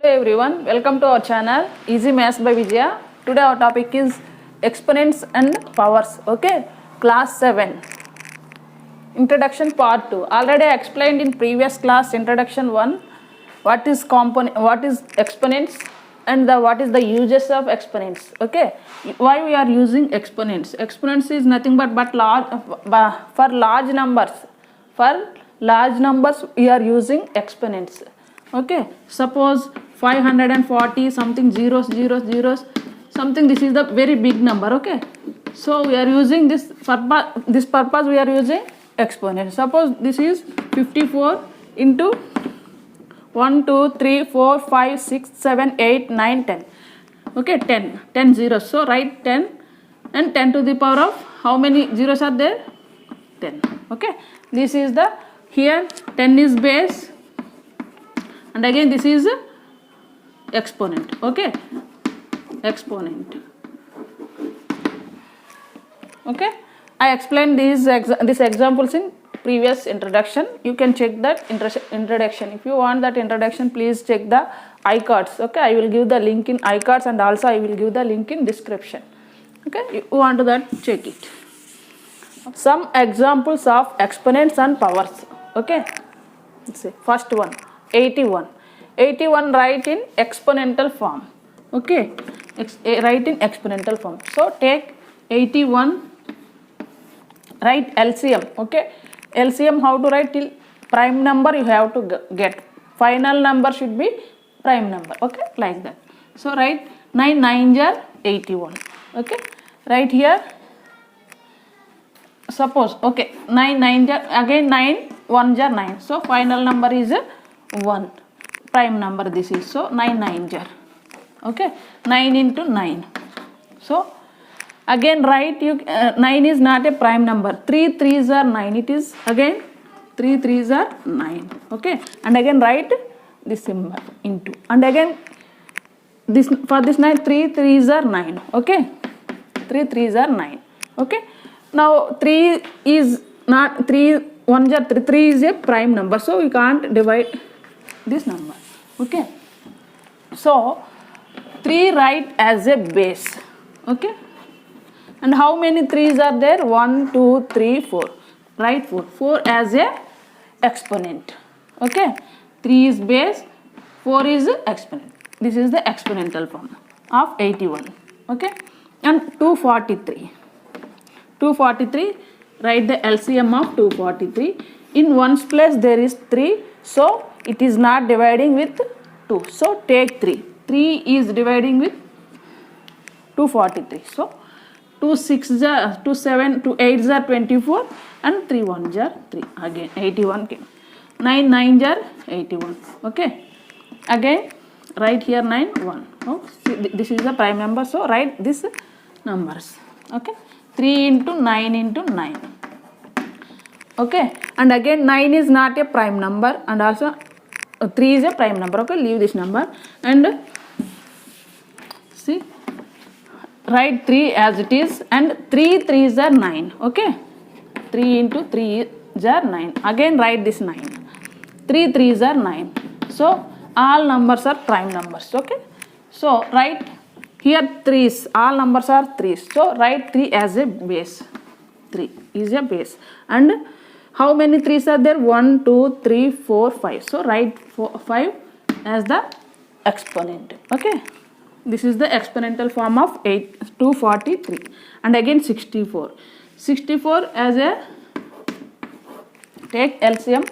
Everyone, welcome to our channel Easy Maths by Vijaya. Today our topic is exponents and powers. Okay, class 7 introduction part 2. Already I explained in previous class introduction 1 what is exponents and what is the uses of exponents. Okay, why we are using exponents? Exponents is nothing but large for large numbers. For large numbers we are using exponents. Okay, suppose 540 something zeros something, this is the very big number. Okay, so we are using this purpose we are using exponent. Suppose this is 54 into 1 2 3 4 5 6 7 8 9 10. Okay, 10 zeros, so write 10 and 10 to the power of how many zeros are there? 10. Okay, this is the, here 10 is base and again this is exponent. Okay, exponent. Okay, I explained these examples in previous introduction. You can check that introduction. If you want that introduction, please check the iCards. Okay, I will give the link in iCards and also I will give the link in description. Okay, you want that, check it. Some examples of exponents and powers. Okay, let's see. First one, 81. 81 write in exponential form. Okay, write in exponential form. So take 81, write LCM. Okay, LCM how to write? Till prime number you have to get. Final number should be prime number. Okay, like that. So write 9 9s are 81. Okay, right here. Suppose, okay, 9 9s are, again 9 1s are 9. So final number is 1. Prime number this is, so 9 9s are. Okay, 9 into 9. So again write, 9 is not a prime number. 3 3s are 9. It is again 3 3s are 9. Okay, and again write this symbol into, and again this, for this 9 3 3s are 9. Okay, 3 3s are 9. Okay, now 3 is not 3 1s are 3. 3 is a prime number, so we can't divide this number. Okay, so 3 write as a base. Okay, and how many 3s are there? 1 2 3 4. Write 4. 4 as a exponent. Okay, 3 is base, 4 is exponent. This is the exponential form of 81. Okay, and 243. 243, write the LCM of 243. In ones place there is 3, so it is not dividing with 2. So take 3. 3 is dividing with 243. So 2 6s are 2 7, 2 8s are 24 and 3 1s are 3. Again 81 came. 9 9s are 81. Okay, again write here 9 1. Oh, see, this is the prime number, so write these numbers. Okay, 3 into 9 into 9. Okay, and again 9 is not a prime number and also 3 is a prime number. Okay, leave this number and see, write 3 as it is, and 3 3s are 9. Okay, 3 into 3 are 9. Again write this 9. 3 3s are 9. So all numbers are prime numbers. Okay, so write here 3s, all numbers are 3s. So write 3 as a base. 3 is a base. And how many 3s are there? 1 2 3 4 5. So write 5 as the exponent. Okay, this is the exponential form of 243. And again 64. 64 as a, take LCM.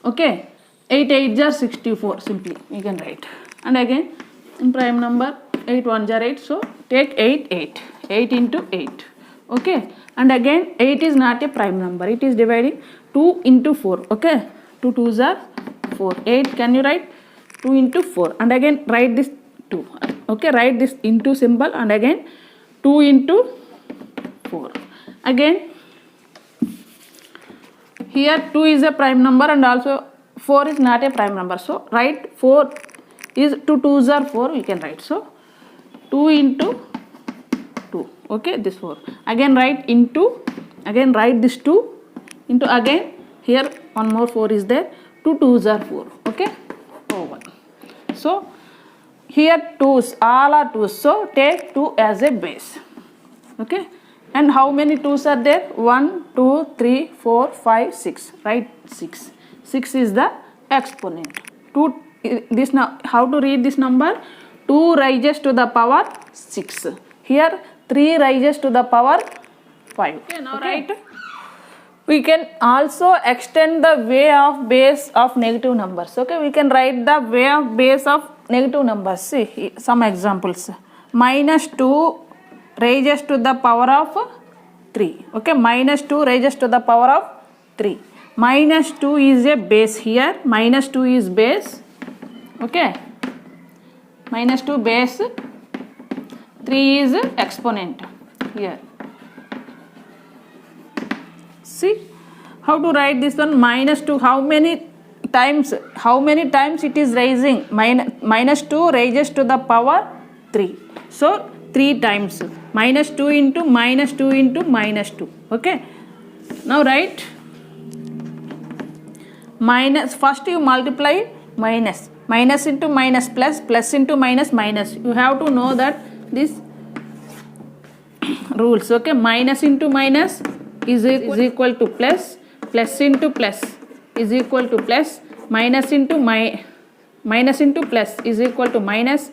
Okay, 8 8s are 64. Simply you can write. And again in prime number 8 1s are 8. So take 8 8. 8 into 8. Okay, and again 8 is not a prime number. It is dividing 2 into 4. Okay, 2 2s are 4. 8, can you write? 2 into 4. And again write this 2. Okay, write this into symbol and again 2 into 4. Again here 2 is a prime number and also 4 is not a prime number. So write 4 is 2 2s are 4. We can write, so 2 into 2. Okay, this 4. Again write into, again write this 2 into, again here one more 4 is there. 2 2s are 4. Okay, over. so here 2's, all are 2's, so take 2 as a base. Okay, and how many 2's are there? 1, 2, 3, 4, 5, 6. Right, 6. 6 is the exponent. 2, this now, how to read this number? 2 rises to the power 6. Here 3 rises to the power 5. Okay, now right. We can also extend the way of base of negative numbers. Okay, we can write the way of base of negative numbers. See some examples. Minus 2 raises to the power of 3. Okay, minus 2 raises to the power of 3. Minus 2 is a base here. Minus 2 is base. Okay, minus 2 base. 3 is exponent here. See how to write this one? Minus 2, how many times it is rising? Minus 2 raises to the power 3. So 3 times. Minus 2 into minus 2 into minus 2. Okay. Now write minus. First you multiply minus. Minus into minus plus. Plus into minus minus. You have to know that this rules. Okay. Minus into minus is equal to plus. Plus into plus is equal to plus. Minus into minus into plus is equal to minus.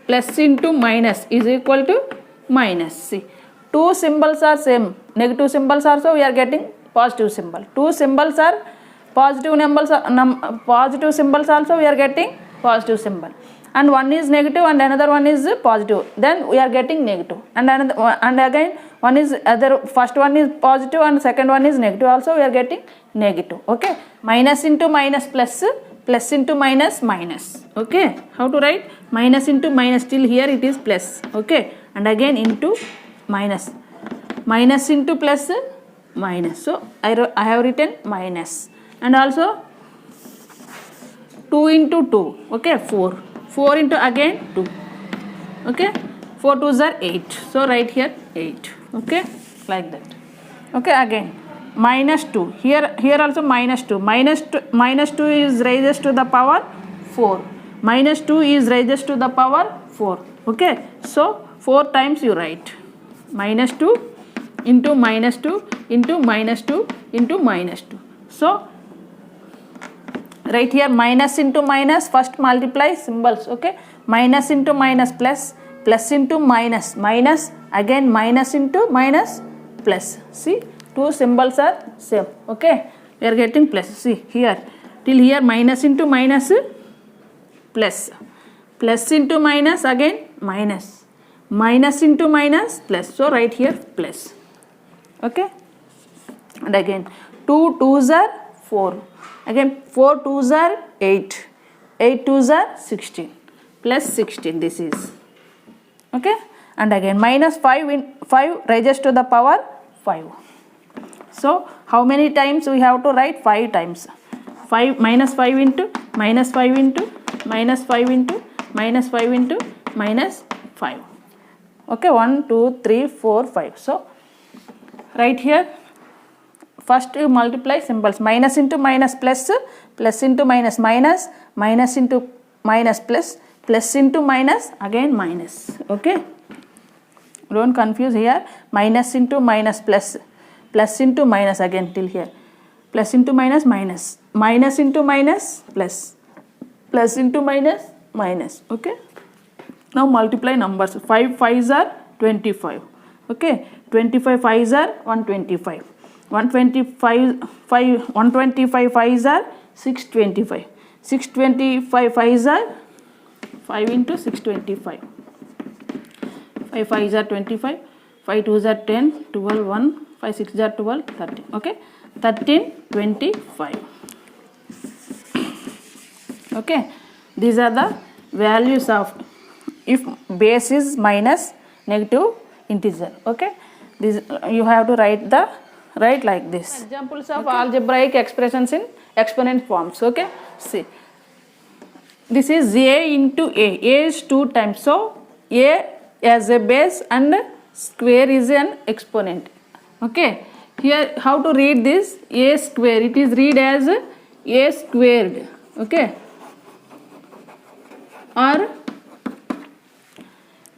Plus into minus is equal to minus. See, two symbols are same. Negative symbols also we are getting positive symbol. Two symbols are positive numbers. Positive symbols also we are getting positive symbol. And one is negative and another one is positive. Then we are getting negative. And another, and again one is other. First one is positive and second one is negative. Also we are getting negative. Okay. Minus into minus plus. Plus into minus minus. Okay, how to write? Minus into minus, till here it is plus. Okay, and again into minus. Minus into plus minus. So I have written minus. And also 2 into 2. Okay, 4. 4 into again 2. Okay, 4 2s are 8. So write here 8. Okay, like that. Okay, again minus 2. Here also minus 2. Minus 2 is raises to the power 4. Minus 2 is raises to the power 4. Okay, so 4 times you write. Minus 2 into minus 2 into minus 2 into minus 2. So right here minus into minus, first multiply symbols. Okay, minus into minus plus. Plus into minus. Minus, again minus into minus plus. See, two symbols are same. Okay, we are getting plus. See here, till here minus into minus plus. Plus into minus, again minus. Minus into minus plus. So write here plus. Okay, and again 2 2s are 4. Again 4 2s are 8. 8 2s are 16. Plus 16 this is. Okay, and again minus 5 in 5 raises to the power 5. So how many times we have to write? 5 times. 5 minus 5 into minus 5 into minus 5 into minus 5 into minus 5. Okay, 1 2 3 4 5. So right here first you multiply symbols. Minus into minus plus. Plus into minus minus. Minus into minus plus. Plus into minus, again minus. Okay, don't confuse here. Minus into minus plus. Plus into minus, again till here. Plus into minus minus. Minus into minus plus. Plus into minus minus. Okay, now multiply numbers. 5 5s are 25. Okay, 25 5s are 125. 125 5s are 625. 625 5s are 5 into 625. 5 5s are 25. 5 2s are 10. 12 1. 5 6s are 12. 13. Okay, 13 25. Okay, these are the values of if base is minus negative integer. Okay, this you have to write like this. Examples of algebraic expressions in exponent forms. Okay, see, this is a into a. A is 2 times, so a as a base and square is an exponent. Okay, here how to read this? A square, it is read as a squared. Okay, or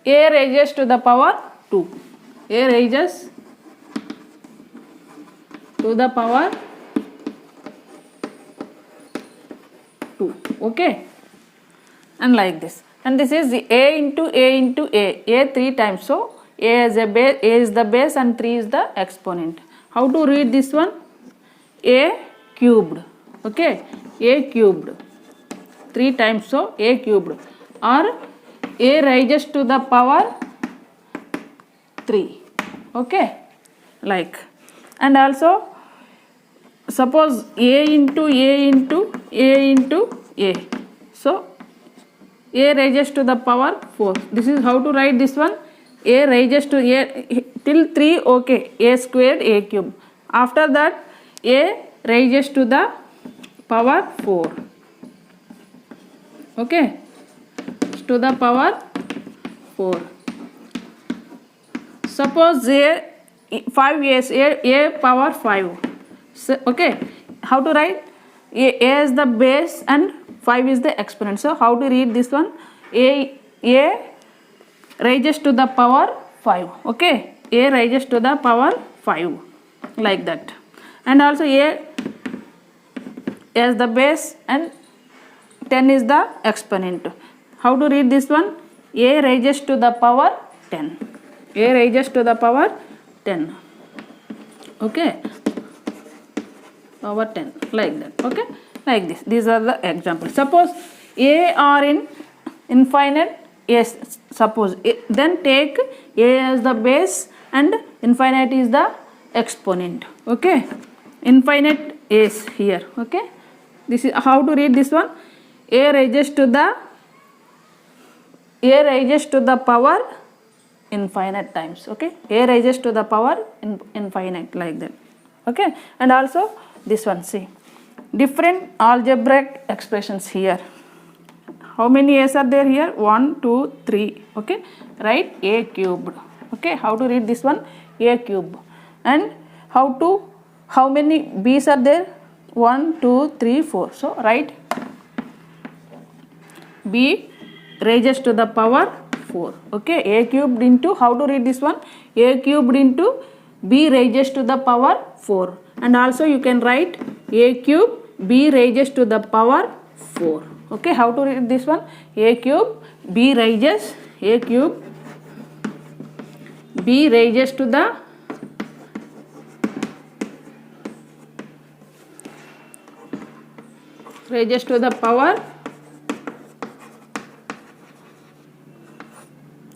a raises to the power 2. A raises to the power 2. Okay, and like this, and this is the a into a 3 times. So a is the base and 3 is the exponent. How to read this one? A cubed. Okay, a cubed 3 times, so a cubed, or a raises to the power 3. Okay, like, and also suppose a into a, so a raises to the power 4. This is how to write this one. A raises to a till 3. Okay, a squared a cube. After that a raises to the power 4. Okay, to the power 4. Suppose a 5 a power 5. So, okay, how to write? A is the base and 5 is the exponent. So how to read this one? A raises to the power 5. Okay, a raises to the power 5, like that. And also a is the base and 10 is the exponent. How to read this one? A raises to the power 10. A raises to the power 10. Okay, power 10, like that. Okay, like this. These are the examples. Suppose a are in infinite. Yes, suppose then take a as the base and infinite is the exponent. Okay, infinite is here. Okay, this is how to read this one. A raises to the power infinite times. Okay, a raises to the power infinite, like that. Okay, and also this one, see different algebraic expressions here. How many a's are there here? 1 2 3. Okay, write a cubed. Okay, how to read this one? A cube. And how many b's are there? 1 2 3 4. So write b raises to the power 4. Okay, a cubed into, how to read this one? A cubed into b raises to the power 4. And also you can write a cube b raises to the power 4. Okay, how to read this one? A cube b raises to the power,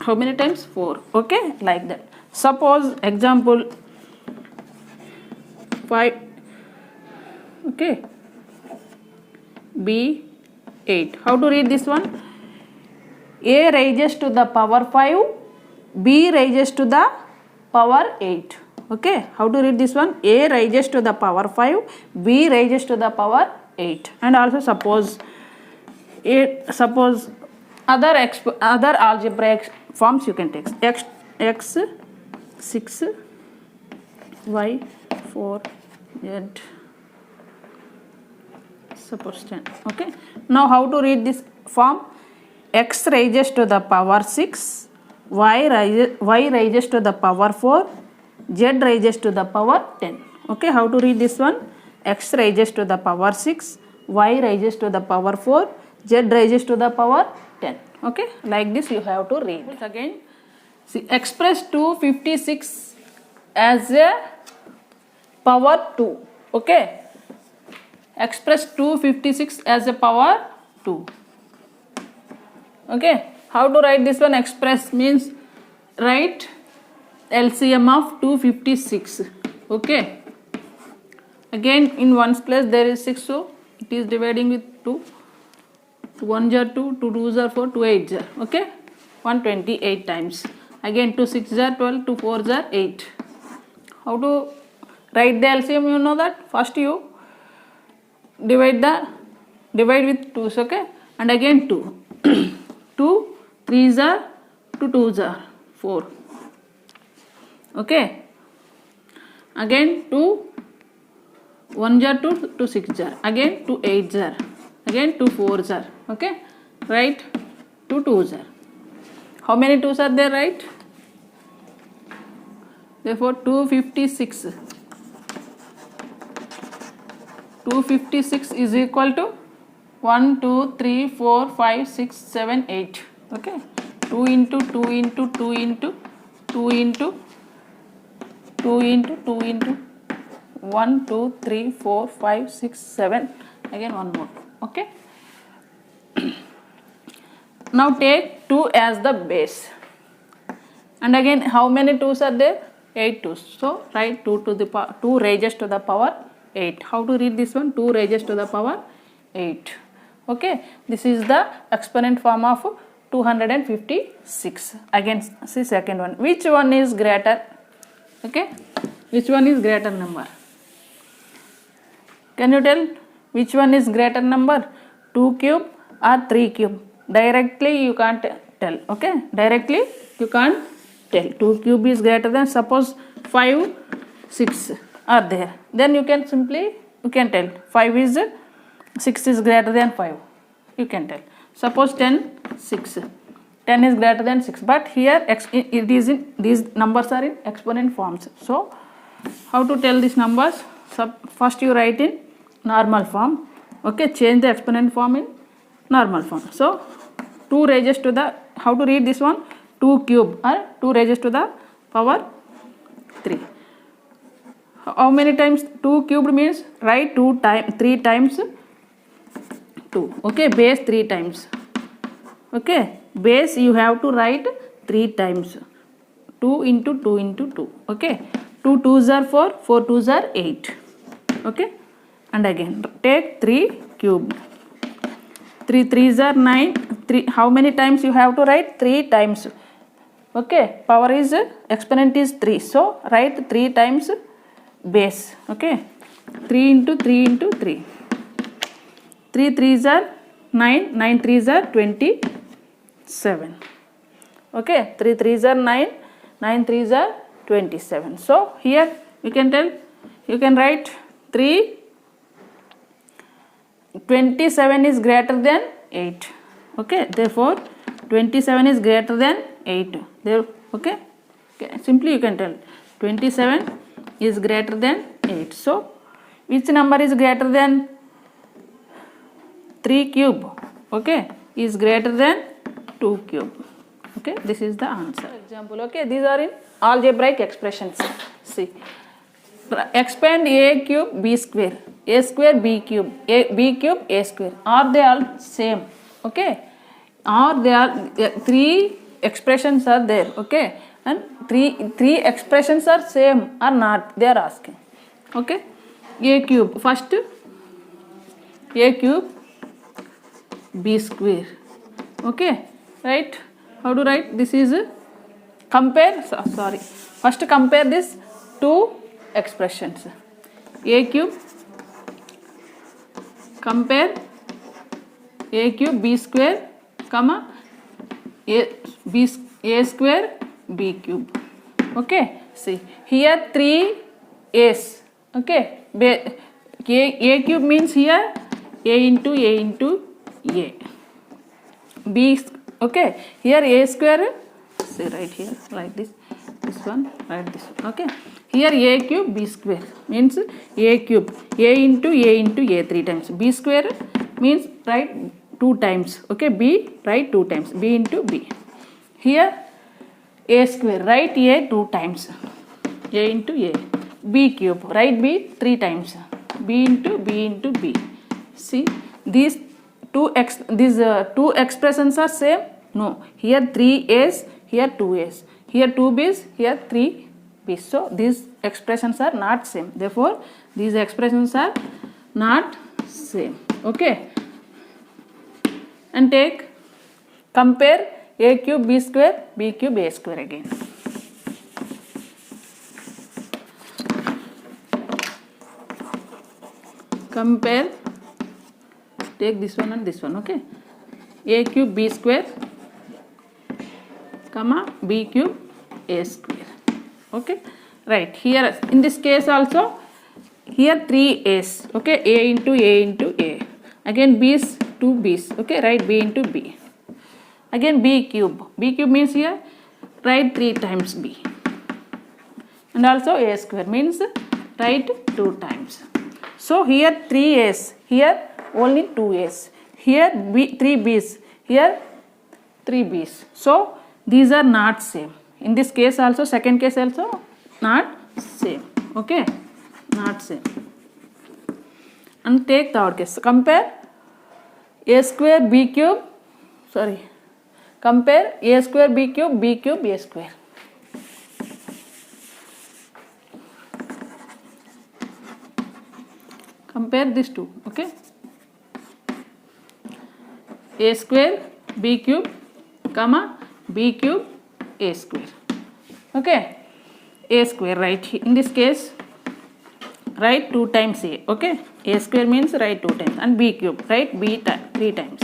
how many times? 4. Okay, like that. Suppose example 5. Okay, b 8. How to read this one? A raises to the power 5, b raises to the power 8. Okay, how to read this one? A raises to the power 5, b raises to the power 8. And also suppose other algebraic forms you can take. X 6, y 4, z suppose 10. Okay, now how to read this form? X raises to the power 6, y raises to the power 4, z raises to the power 10. Okay, how to read this one? X raises to the power 6, y raises to the power 4, z raises to the power 10. Okay, like this you have to read. Again, see, express 256 as a power 2. Okay, express 256 as a power 2. Okay, how to write this one? Express means write LCM of 256. Okay, again in ones place there is 6, so it is dividing with 2. 1 are 2, 2 2s are 4, 2 8s are. Okay, 128 times. Again 2 6s are 12, 2 4s are 8. How to write the LCM? You know that. First you divide with 2's. Okay, and again 2. 2 3s are 2 2s are 4. Okay, again 2 1s are 2, 2 6s are, again 2 8s are, again 2 4s are. Okay, right 2 2s are. How many 2s are there, right? Therefore 256. 256 is equal to 1 2 3 4 5 6 7 8. Okay, 2 into 2 into 2 into 2 into 2 into 2 into 1 2 3 4 5 6 7, again one more. Okay, now take 2 as the base, and again how many 2s are there? 8 2s. So write 2 to the power 2 raised to the power 8. How to read this one? 2 raised to the power 8. Okay, this is the exponent form of 256. Again see second one. Which one is greater? Okay, which one is greater number? Can you tell which one is greater number? 2 cube or 3 cube? Directly you can't tell. Okay, directly you can't tell. 2 cube is greater than, suppose 5 6 are there, then you can simply tell 6 is greater than 5, you can tell. Suppose 10 6, 10 is greater than 6, but here it is in, these numbers are in exponent forms. So how to tell these numbers? First you write in normal form. Okay, change the exponent form in normal form. So 2 raised to the, how to read this one? 2 cube or 2 raised to the power 3. How many times 2 cubed means? Write 3 times 2. Okay, base 3 times. Okay, base you have to write 3 times. 2 into 2 into 2. Okay, 2 2s are 4, 4 2s are 8. Okay, and again take 3 cube. 3 3s are 9. 3, how many times you have to write? 3 times. Okay, power is, exponent is 3, so write 3 times base. Okay, 3 into 3 into 3. 3 3s are 9, 9 3s are 27. Okay, 3 3s are 9, 9 3s are 27. So here you can tell, you can write 3, 27 is greater than 8. Okay, therefore 27 is greater than 8. There, okay, simply you can tell 27 is greater than 8. So which number is greater than 3 cube? Okay, is greater than 2 cube. Okay, this is the answer. Example. Okay, these are in algebraic expressions. See, expand a cube b square, a square b cube, b cube a square. Are they all same? Okay, or they are 3 expressions are there. Okay, and three expressions are same or not, they are asking. Okay, a cube, first a cube b square. Okay, right? How to write? This is compare, sorry, first compare this 2 expressions. A cube, compare a cube b square, comma a square b cube. Okay, see here 3 a's. Okay, a cube means here a into a, b, okay, here a square, say right here like this one, write this one. Okay, here a cube b square means a cube, a into a 3 times, b square means write 2 times. Okay, b write 2 times, b into b. Here a square, write a 2 times, a into a. B cube, write b 3 times, b into b. See, these two expressions are same? No, here 3 a's, here 2 a's, here 2 b's, here 3 b's. So these expressions are not same. Therefore, these expressions are not same. Okay, and take, compare a cube b square, b cube a square again. Compare, take this one and this one. Okay, a cube b square, comma b cube a square. Okay, right, here in this case also, here 3 a's. Okay, a into a, again b's, 2 b's. Okay, write b into b. Again b cube. B cube means here write 3 times b. And also a square means write 2 times. So here 3a's, here only 2a's. Here 3 b's, here 3 b's. So these are not same. In this case also, second case also not same. Okay, not same. And take third case. Compare a square b cube. Compare a square b cube a square. Compare these two. Okay. A square b cube comma b cube a square. Okay. A square right in this case write 2 times a. Okay. A square means write 2 times, and b cube write b 3 times.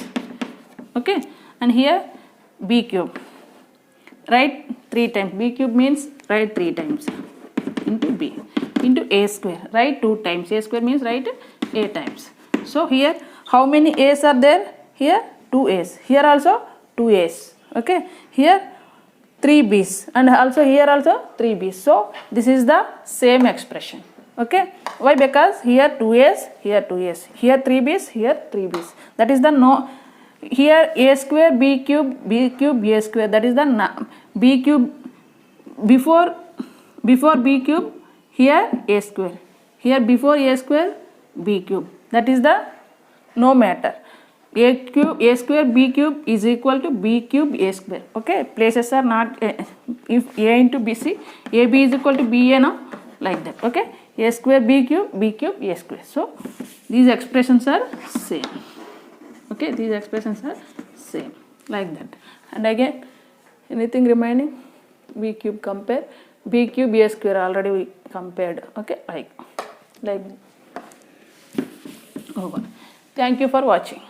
Okay. And here b cube write 3 times. B cube means write 3 times into b into a square write 2 times. A square means write a times. So here how many a's are there? Here 2 a's. Here also 2 a's. Okay. Here 3 b's, and also here also 3 b's. So this is the same expression. Okay. Why? Because here 2 a's, here 2 a's, here 3 b's, here 3 b's. That is the no. Here a square b cube a square. That is the b cube before b cube. Here a square. Here before a square b cube. That is the no matter. A square b cube is equal to b cube a square. Okay. Places are not if a into bc, ab is equal to ba now, like that. Okay. A square b cube a square. So these expressions are same. Okay, these expressions are same, like that. And again, anything remaining? B cube compare b cube a square, already we compared. Okay, like over. Thank you for watching.